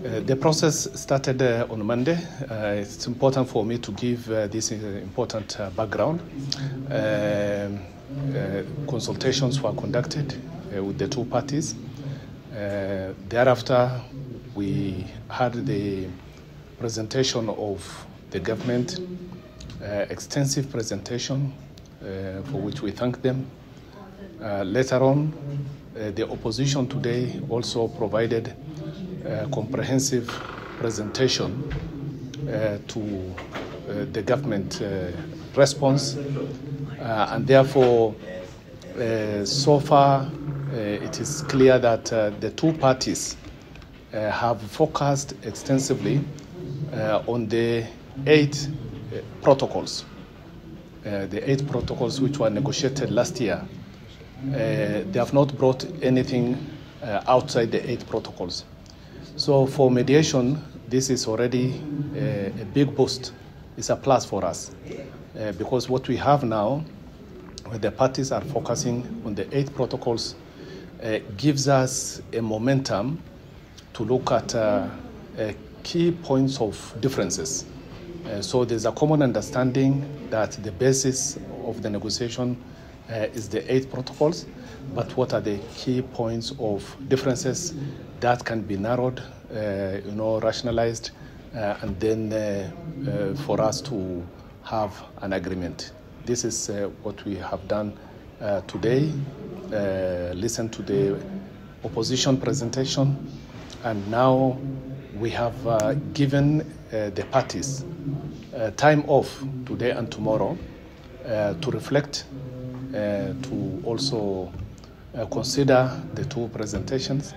The process started on Monday. It's important for me to give this important background. Consultations were conducted with the two parties. Thereafter, we had the presentation of the government, extensive presentation for which we thank them. Later on, the opposition today also provided a comprehensive presentation to the government response, and therefore so far it is clear that the two parties have focused extensively on the 8 protocols. The 8 protocols which were negotiated last year. They have not brought anything outside the 8 protocols. So for mediation, this is already a big boost. It's a plus for us because what we have now, the parties are focusing on the 8 protocols, gives us a momentum to look at key points of differences. So there's a common understanding that the basis of the negotiation is the 8 protocols, but what are the key points of differences that can be narrowed, rationalized, and then for us to have an agreement. This is what we have done today. Listen to the opposition presentation, and now we have given the parties time off today and tomorrow to reflect, to also consider the 2 presentations,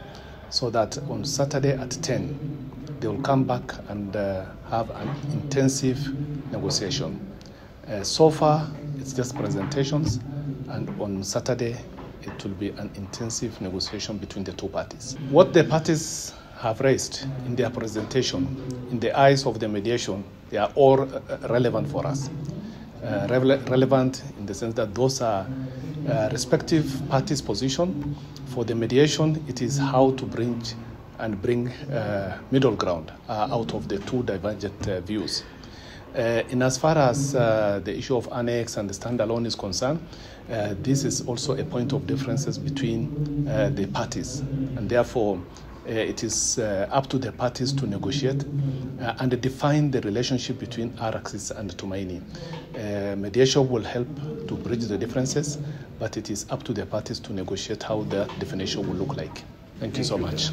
so that on Saturday at 10 they will come back and have an intensive negotiation. So far it's just presentations, and on Saturday it will be an intensive negotiation between the 2 parties. What the parties have raised in their presentation, in the eyes of the mediation, they are all relevant for us. Relevant in the sense that those are respective parties' position. For the mediation, it is how to bring middle ground out of the 2 divergent views. In as far as the issue of annex and the standalone is concerned, this is also a point of differences between the parties, and therefore it is up to the parties to negotiate and define the relationship between Araxis and Tumaini. Mediation will help to bridge the differences, but it is up to the parties to negotiate how the definition will look like. Thank you so much.